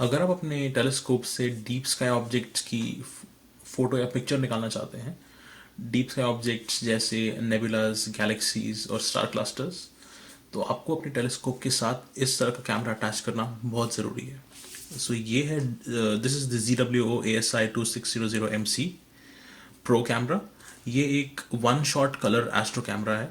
अगर आप अपने टेलीस्कोप से डीप स्काई ऑब्जेक्ट्स की फोटो या पिक्चर निकालना चाहते हैं, डीप स्काई ऑब्जेक्ट्स जैसे नेबुलास, गैलेक्सीज और स्टार क्लस्टर्स, तो आपको अपने टेलीस्कोप के साथ इस तरह का कैमरा अटैच करना बहुत ज़रूरी है। सो ये है, this is the ZWO ASI 2600MC pro camera. ये एक one shot colour astro camera है।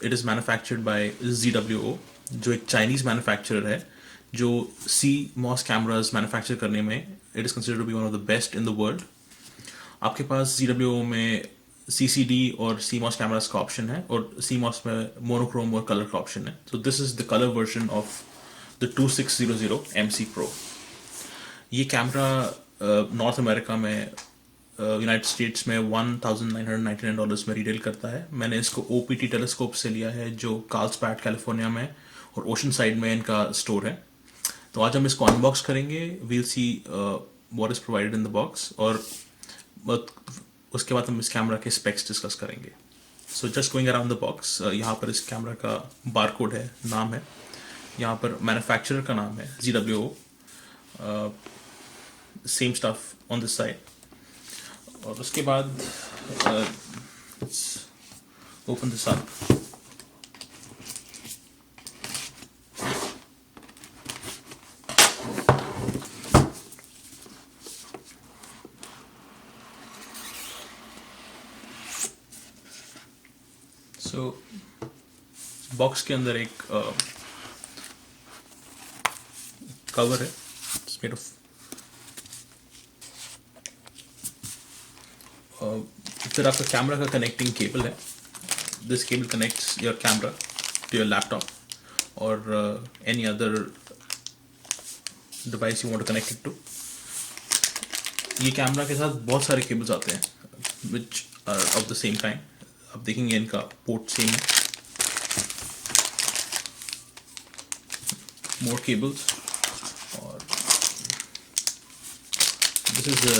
It is manufactured by ZWO, जो एक चाइनीज़ मैन्युफैक्चरर है, जो सी मॉस कैमराज मैन्युफैक्चर करने में it is considered to be one of the best in the world. आपके पास ZWO में CCD और CMOS कैमरास का ऑप्शन है, और CMOS में मोनोक्रोम और कलर का ऑप्शन है। So this is the colour version of the 2600MC Pro। ये कैमरा नॉर्थ अमेरिका में, यूनाइटेड स्टेट्स में $1999 में रिटेल करता है। मैंने इसको OPT टेलीस्कोप से लिया है, जो कार्लसबैड कैलिफोर्निया में और ओशन साइड में इनका स्टोर है। तो आज हम इसको अनबॉक्स करेंगे। We'll see what is provided in the box, और उसके बाद हम इस कैमरा के स्पेक्स डिस्कस करेंगे। So just going around the box, यहाँ पर इस कैमरा का बारकोड है, नाम है, यहाँ पर मैन्युफैक्चरर का नाम है ZWO, same stuff on this side. और उसके बाद open this up. So box के अंदर एक कवर है, मेड ऑफ, फिर आपका कैमरा का कनेक्टिंग केबल है। This cable connects your camera to your laptop और any other device you want to connect it to. ये कैमरा के साथ बहुत सारे केबल्स आते हैं which are of the same kind. आप देखेंगे इनका पोर्ट सेम है। मोर केबल्स, और this is a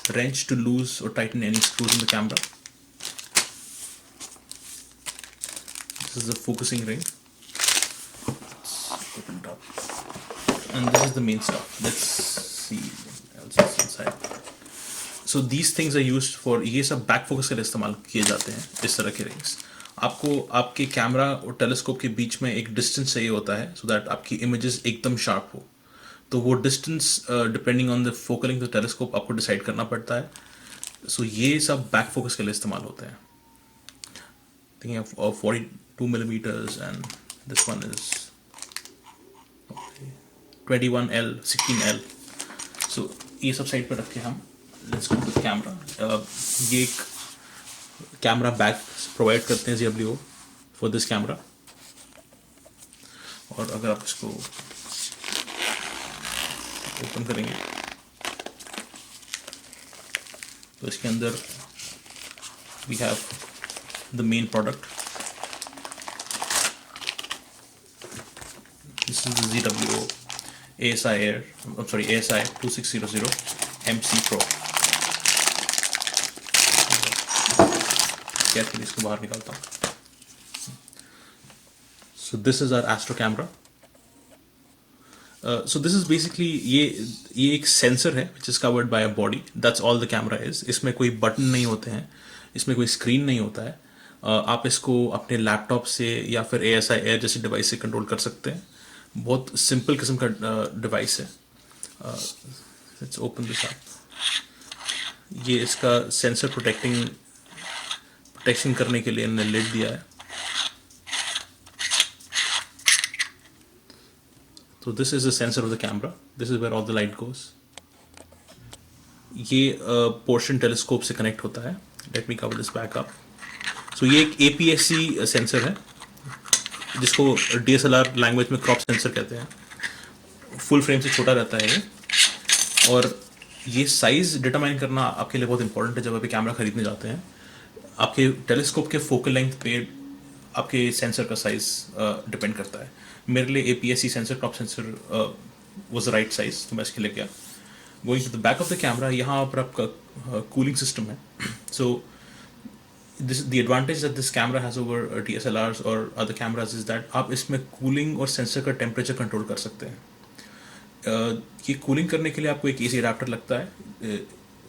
wrench to loose or tighten any screws in the camera. This is the focusing ring. Let's open it up. And this is the main stuff. Let's see what else is inside. So these things are used for, ये सब back focus के लिए इस्तेमाल किए जाते हैं, इस तरह के रिंग्स। आपको आपके कैमरा और टेलीस्कोप के बीच में एक डिस्टेंस चाहिए होता है, सो दैट आपकी इमेजेस एकदम शार्प हो। तो वो distance depending on the focal length of telescope आपको डिसाइड करना पड़ता है। सो ये सब बैक फोकस के लिए इस्तेमाल होते हैं। Thinking of 42 millimeters, and this one is 21L, 16L। So ये सब साइड पर रख के हम let's go to the camera. ये एक कैमरा बैग प्रोवाइड करते हैं ZWO फॉर दिस कैमरा। और अगर आप इसको ओपन करेंगे तो इसके अंदर we have the main product. This is the ZWO ASI 2600MC Pro। कैसे इसको बाहर निकालता हूँ। So this is our astro camera. So this is basically ये एक सेंसर है which is covered by a body. That's all the camera is. इसमें कोई बटन नहीं होते हैं, इसमें कोई स्क्रीन नहीं होता है। आप इसको अपने लैपटॉप से या फिर ASI एयर जैसे डिवाइस से कंट्रोल कर सकते हैं। बहुत सिंपल किस्म का डिवाइस है। Let's open this up. ये इसका सेंसर प्रोटेक्शन करने के लिए इन्होंने लिड दिया है। So this is the sensor of the camera. This is where all the light goes. ये पोर्शन टेलीस्कोप से कनेक्ट होता है। Let me cover this back up. So ये एक APS-C सेंसर है, जिसको DSLR लैंग्वेज में क्रॉप सेंसर कहते हैं। फुल फ्रेम से छोटा रहता है ये, और ये साइज़ डिटरमाइन करना आपके लिए बहुत इंपॉर्टेंट है जब आप कैमरा खरीदने जाते हैं। आपके टेलीस्कोप के फोकल लेंथ पे आपके सेंसर का साइज़ डिपेंड करता है। मेरे लिए APS-C sensor, crop sensor was the right size, तो मैं इसके लिए गया। Going to the back of the camera, यहाँ पर आपका कूलिंग सिस्टम है। So this the advantage that this camera has over DSLRs और अदर कैमराज इज दैट आप इसमें कूलिंग और सेंसर का टेम्परेचर कंट्रोल कर सकते हैं। ये कूलिंग करने के लिए आपको एक एसी अडाप्टर लगता है।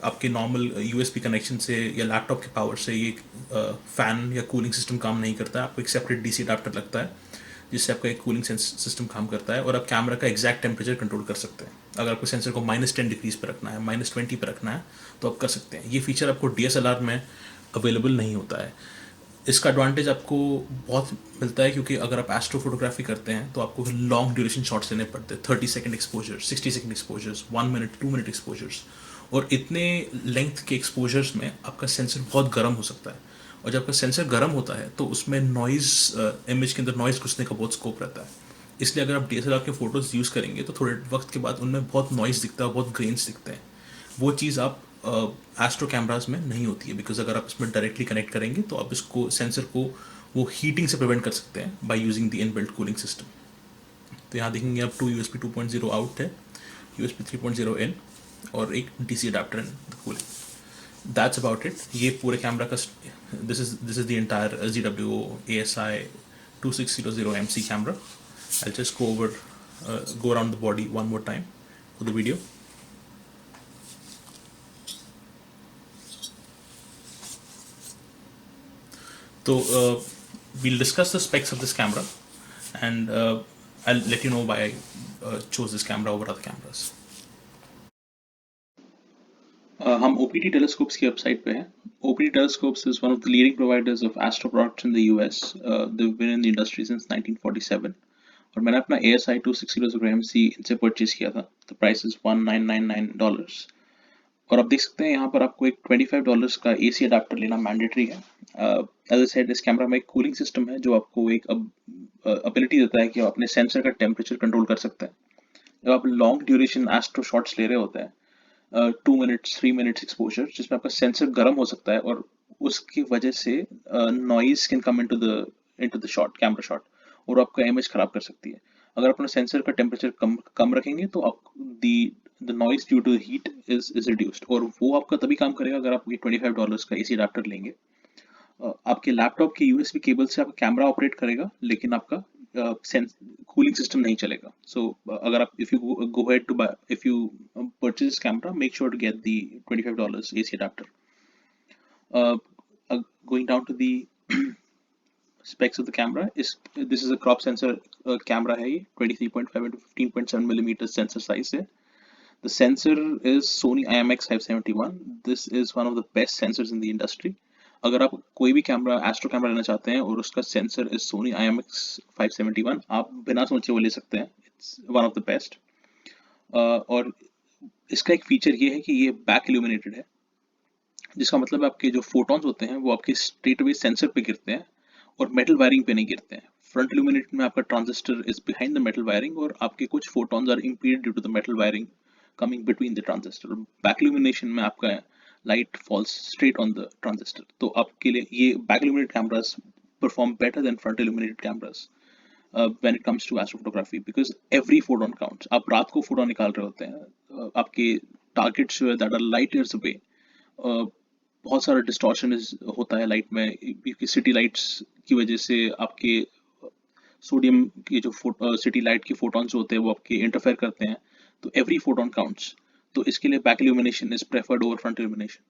आपके नॉर्मल यूएसबी कनेक्शन से या लैपटॉप के पावर से ये फैन या कूलिंग सिस्टम काम नहीं करता है। आपको एक सेपरेट डीसी अडाप्टर लगता है जिससे आपका एक कूलिंग सिस्टम काम करता है, और आप कैमरा का एग्जैक्ट टेम्परेचर कंट्रोल कर सकते हैं। अगर आपको सेंसर को -10 डिग्रीज पर रखना है, -20 पर रखना है, तो आप कर सकते हैं। ये फीचर आपको डीएसएलआर में अवेलेबल नहीं होता है। इसका एडवांटेज आपको बहुत मिलता है क्योंकि अगर आप एस्ट्रो फोटोग्राफी करते हैं तो आपको लॉन्ग ड्यूरेशन शॉट्स लेने पड़ते हैं, 30 second exposure, 60 second exposures, 1 minute 2 minute exposures. और इतने लेंथ के एक्सपोजर्स में आपका सेंसर बहुत गर्म हो सकता है, और जब आपका सेंसर गर्म होता है तो उसमें नॉइज़, इमेज के अंदर नॉइज़ घुसने का बहुत स्कोप रहता है। इसलिए अगर आप डीएसएलआर के फ़ोटोज़ यूज़ करेंगे तो थोड़े वक्त के बाद उनमें बहुत नॉइज़ दिखता है, बहुत ग्रेन्स दिखते हैं। वो चीज़ आप एस्ट्रो कैमराज में नहीं होती है, बिकॉज अगर आप इसमें डायरेक्टली कनेक्ट करेंगे तो आप इसको सेंसर को वो हीटिंग से प्रिवेंट कर सकते हैं by using the inbuilt cooling system. तो यहाँ देखेंगे आप 2 USB 2.0 आउट है, USB 3.0 इन, और एक DC adapter in cooling. That's about it. ये पूरे कैमरा का this is the entire ZWO ASI 2600 MC camera. I'll just go around the body one more time for the video. So we'll discuss the specs of this camera, and I'll let you know why I chose this camera over other cameras. हम OPT Telescopes की website पे हैं। OPT Telescopes is one of the leading providers of astro products in the US. They've been in the industry since 1947. और मैंने अपना ASI 2600 MC इनसे purchase किया था। The price is $1999. और आप देख सकते हैं यहाँ पर आपको एक $25 का AC अडाप्टर लेना मैंडेटरी है। एज आई सेड, इस कैमरा में एक कूलिंग सिस्टम है जो आपको एक एबिलिटी देता है कि आप अपने सेंसर का टेम्परेचर कंट्रोल कर सकते हैं। जब आप लॉन्ग ड्यूरेशन एस्ट्रो शॉट्स ले रहे होते हैं, 2 मिनट्स 3 मिनट्स एक्सपोजर, जिसमें आपका सेंसर गर्म हो सकता है और उसकी वजह से noise can come into the shot, camera shot, और आपका इमेज खराब कर सकती है। अगर अपना सेंसर का टेम्परेचर कम रखेंगे तो आप the noise due to heat is reduced, और वो आपका तभी काम करेगा अगर आप ये $25 का एसी अडाप्टर लेंगे। आपके लैपटॉप के यूएसबी केबल से आपका कैमरा ऑपरेट करेगा, लेकिन आपका कूलिंग सिस्टम नहीं चलेगा। सो अगर आप if you go ahead to buy, if you purchase camera, make sure to get the $25 AC adapter. Going down to the specs of the camera, this is a crop sensor camera है ये, 23.5 into 15.7 millimeter sensor size है। The sensor is Sony IMX571. This is one of the best sensors in the industry. अगर आप कोई भी camera, astro camera लेना चाहते हैं और उसका सेंसर इज Sony IMX571, आप बिना सोचे वो ले सकते हैं। It's one of the best. और इसका एक फीचर ये है कि ये बैक इल्यूमिनेटेड है, जिसका मतलब आपके जो फोटॉन्स होते हैं वो आपके स्ट्रेट अवे सेंसर पे गिरते हैं और मेटल वायरिंग पे नहीं गिरते हैं। फ्रंट इल्यूमिनेटेड में आपका transistor is behind the metal wiring, और आपके कुछ photons are impeded due to the metal wiring coming between the transistor. Back illumination में आपका light falls straight on the transistor. तो आपके लिए ये back illuminated cameras perform better than front illuminated cameras when it comes to astrophotography, because every photon counts. आप रात को photon निकाल रहे होते हैं, आपके टारगेट्स जो है that are light years away, बहुत सारा डिस्टॉर्शन होता है लाइट में, क्योंकि सिटी लाइट्स की वजह से आपके सोडियम की जो सिटी लाइट के फोटॉन्स होते हैं वो आपके इंटरफेयर करते हैं। तो एवरी फोटोन काउंट्स। तो इसके लिए back illumination is preferred over front illumination.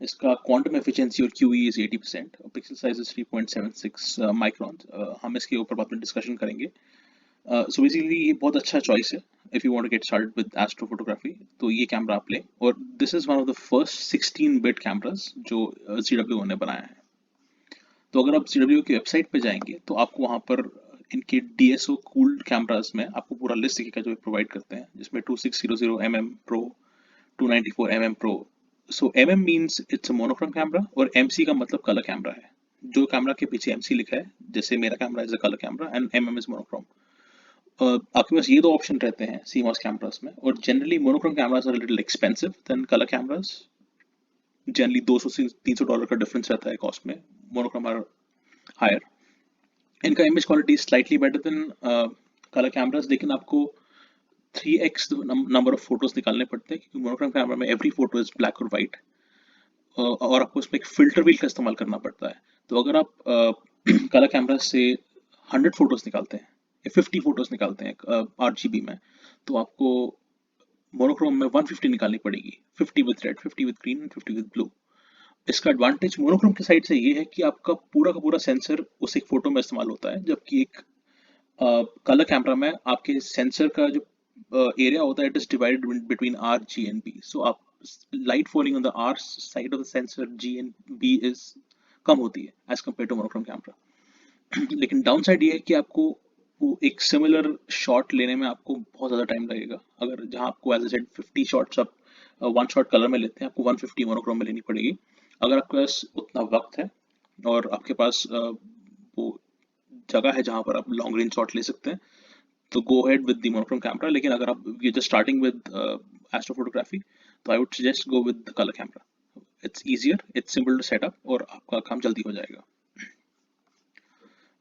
इसका क्वांटम एफिशिएंसी और QE is 80%, pixel size is 3.76 micron. हम इसके ऊपर बाद में डिस्कशन करेंगे। सो बेसिकली ये बहुत अच्छा चॉइस है if you want to get started with astrophotography, तो ये कैमरा आप लें। और this is one of the first 16-बिट कैमरास जो ZWO ने बनाया है। तो अगर आप ZWO की वेबसाइट पे जाएंगे तो आपको वहाँ पर इनके DSO कूल्ड कैमरास में आपको पूरा लिस्ट दिखेगा जो प्रोवाइड करते हैं, जिसमें 2600mm Pro, 294mm Pro। So MM means it's a monochrome camera, और MC का मतलब कलर कैमरा है। जो कैमरा के पीछे MC लिखा है, जैसे मेरा camera is a colour camera and MM is monochrome. आपके पास ये दो ऑप्शन रहते हैं CMOS कैमरास में, और generally monochrome cameras are little expensive than colour cameras. Generally $200 से $300 का डिफरेंस रहता है कॉस्ट में। Monochrome are higher. इनका image quality slightly better than colour cameras, लेकिन आपको 3x नंबर ऑफ फोटोज निकालने पड़ते हैं, क्योंकि मोनोक्रोम कैमरा में एवरी फोटो इज ब्लैक और वाइट, और आपको उसमें एक फिल्टर व्हील का इस्तेमाल करना पड़ता है। तो अगर आप कलर कैमरा से 100 फोटोज निकालते हैं या 50 फोटोज निकालते हैं 8 GB में, तो आपको मोनोक्रोम में 150 निकालनी पड़ेगी, 50 with red, 50 with green and 50 with blue. इसका एडवांटेज मोनोक्रोम की साइड से ये है कि आपका पूरा का पूरा सेंसर उस एक फोटो में इस्तेमाल होता है, जबकि एक कलर कैमरा में आपके सेंसर का जो एरिया होता है it is divided between R, G and B. So आप light falling on the R side of the sensor, G and B is कम होती है as compare to monochrome camera. लेकिन डाउन साइड ये है कि आपको वो एक सिमिलर शॉट लेने में आपको बहुत ज़्यादा टाइम लगेगा। अगर जहाँ आपको एज ए सेड 50 शॉट्स आप वन शॉट कलर में लेते हैं, आपको 150 मोनोक्रोम में लेनी पड़ेगी। अगर आपके पास उतना वक्त है और आपके पास वो जगह है जहाँ पर आप लॉन्ग रेंज शॉट ले सकते हैं, तो go ahead with the monochrome camera. लेकिन अगर आप ये जस्ट स्टार्टिंग विद एस्ट्रोफोटोग्राफी, तो I would suggest go with the colour camera. It's easier, it's simple to set up और आपका काम जल्दी हो जाएगा।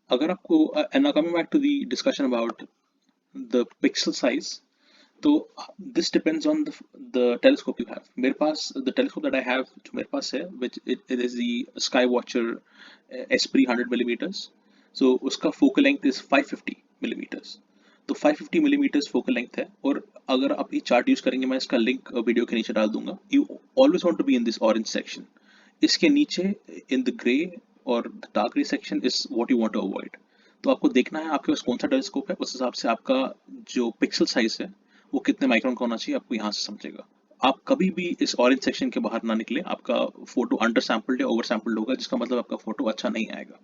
अगर आपको and now coming back to the discussion about the pixel size, तो this depends on the telescope you have. मेरे पास the telescope that I have, जो मेरे पास है, which it is the sky watcher esprit 100 millimetres. So उसका focal length is 550 millimetres. तो 550 millimetres focal length है। और अगर आप ये चार्ट यूज करेंगे, मैं इसका लिंक वीडियो के नीचे डाल दूंगा। You always want to be in this orange section. इसके नीचे इन द ग्रे और the dark grey section is what you want to avoid. तो आपको देखना है आपके पास कौन सा टेलीस्कोप है, उस हिसाब से आपका जो पिक्सल साइज है वो कितने माइक्रोन का होना चाहिए, आपको यहाँ से समझेगा। आप कभी भी इस ऑरेंज सेक्शन के बाहर ना निकले, आपका फोटो अंडर सैम्पल्ड या ओवर सैम्पल्ड होगा, जिसका मतलब आपका फोटो अच्छा नहीं आएगा।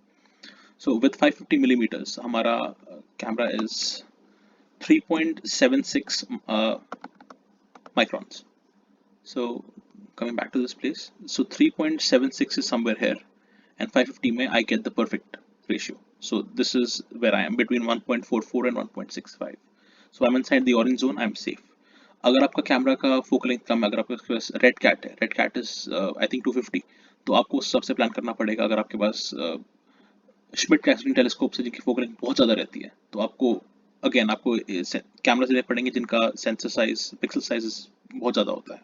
सो विद 550 मिलीमीटर्स हमारा camera is 3.76 microns. So coming back to this place, so 3.76 is somewhere here, and 550 में I get the perfect ratio. So this is where I am, between 1.44 and 1.65. So I'm inside the orange zone, I'm safe. अगर आपका camera का focal length कम है, अगर आपके पास Red Cat है, Red Cat is I think 250, तो आपको उस सबसे प्लान करना पड़ेगा। अगर आपके पास श्मिट कैसलिंग टेलीस्कोप से जिनकी फोकल लेंथ बहुत ज़्यादा रहती है, तो आपको अगेन आपको कैमरा से लेने पड़ेंगे जिनका सेंसर साइज, पिक्सल साइज बहुत ज़्यादा होता है।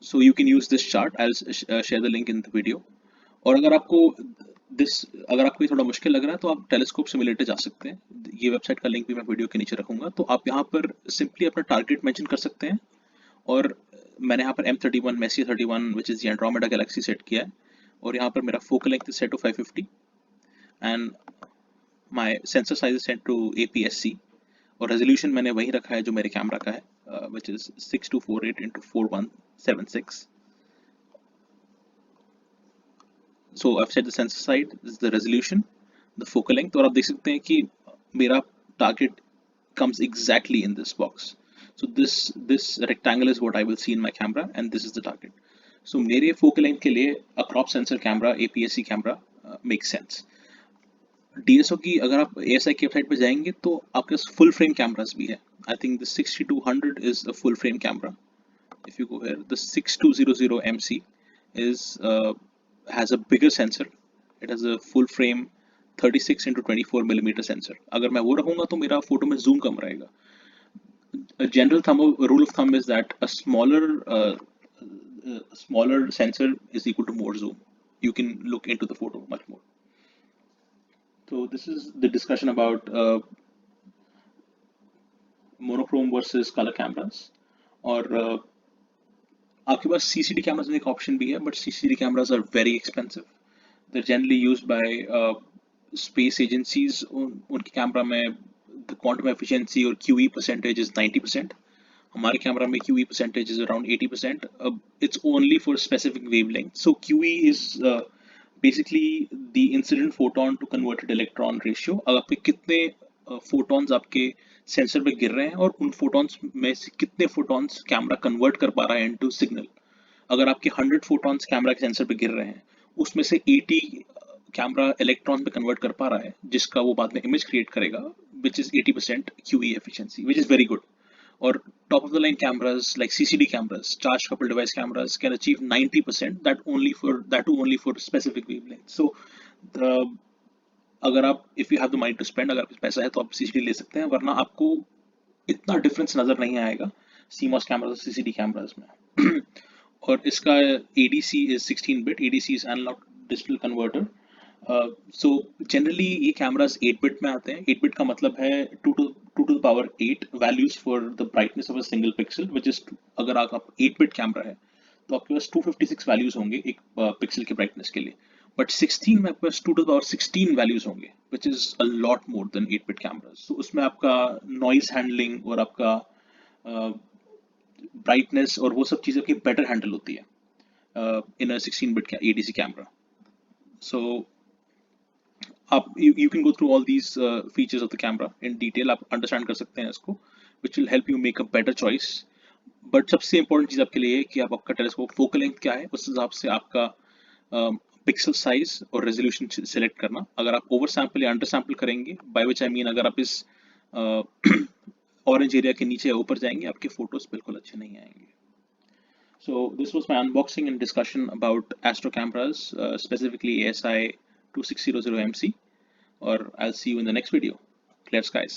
So you can use this chart, I will share the link in the video. और अगर आपको ये थोड़ा मुश्किल लग रहा है, तो आप टेलीस्कोप सिमुलेटर जा सकते हैं। ये वेबसाइट का लिंक भी मैं वीडियो के नीचे रखूंगा। तो आप यहाँ पर सिंपली अपना टारगेट मेंशन कर सकते हैं। और मैंने यहाँ पर M31 Messier 31 which is Andromeda galaxy set किया है। और यहाँ पर मेरा focal length set to 550 and my sensor size is set to APS-C। और रेजोल्यूशन मैंने वही रखा है जो मेरे कैमरा का है, which is 6248 into 4176। So I've set the sensor side, this is the resolution, the focal length, और आप देख सकते हैं कि मेरा target comes exactly in this box. So this rectangle is what I will see in my camera, and this is the target. So मेरे focal length के लिए a crop sensor camera, APS-C camera makes sense. DSO की अगर आप ASI की website पे जाएंगे तो आपके पास full frame cameras भी है। I think the 6200 is a full frame camera. If you go here, the 6200 MC is has a bigger sensor. It has a full frame 36 into 24 millimeter sensor. अगर मैं वो रखूंगा तो मेरा फोटो में zoom कम रहेगा। A general rule of thumb is that a smaller sensor is equal to more zoom. You can look into the photo much more. So this is the discussion about monochrome versus color cameras. और आपके पास CCD cameras में एक option भी है, but CCD cameras are very expensive. They're generally used by space agencies. उनके camera में the quantum efficiency और QE percentage is 90%. हमारे कैमरा में QE percentage is around 80%. It's only for specific wavelength. So QE is basically the incident photon to converted electron ratio. अब आपके कितने photons आपके sensor पे गिर रहे हैं और उन फोटॉन्स में से कितने फोटॉन्स कैमरा कन्वर्ट कर पा रहा है इनटू सिग्नल। अगर आपके 100 फोटॉन्स कैमरा के सेंसर पे गिर रहे हैं, उसमें से 80 कैमरा इलेक्ट्रॉन पे कन्वर्ट कर पा रहा है, जिसका वो बाद में इमेज क्रिएट करेगा, which is 80% QE efficiency, which is very good. और top of the line cameras like CCD cameras, charge coupled device cameras, can achieve 90%, that too only for specific wavelength. So अगर आप if you have the money to spend, अगर आपके पैसा है तो आप CCD ले सकते हैं, वरना आपको इतना डिफरेंस नजर नहीं आएगा CMOS कैमरास और CCD कैमरास में। और इसका ADC is 16 bit, ADC is analog digital converter, so generally ये कैमरास 8 बिट में आते हैं। 8 बिट का मतलब है 2 to the power 8 values for the brightness of a single pixel, which is, अगर आप 8 बिट कैमरा है तो आपके पास 256 वैल्यूज होंगे एक पिक्सल के ब्राइटनेस के लिए। बट 16 में आपके पास 2 to the power 16 वैल्यूज होंगे, which is a lot more than 8 bit camera. So उसमें आपका नॉइज हैंडलिंग और आपका ब्राइटनेस और वो सब चीज़ें आपकी बेटर हैंडल होती है इन अ 16 बिट ADC कैमरा। सो आप you can go through all these features of the camera in detail, आप अंडरस्टैंड कर सकते हैं इसको, which will help you make a better choice। But सबसे इंपॉर्टेंट चीज़ आपके लिए है कि आप आपका टेलीस्कोप फोकल लेंथ क्या है, उस हिसाब से आपका पिक्सल साइज और रेजोल्यूशन सेलेक्ट करना। अगर आप ओवर सैम्पल या अंडर सैम्पल करेंगे, बाय विच आई मीन अगर आप इस ऑरेंज एरिया के नीचे या ऊपर जाएंगे, आपके फोटोज बिल्कुल अच्छे नहीं आएंगे। So this was my unboxing and discussion about Astro cameras, specifically ASI 2600MC, or I'll see you in the next video. Clear skies.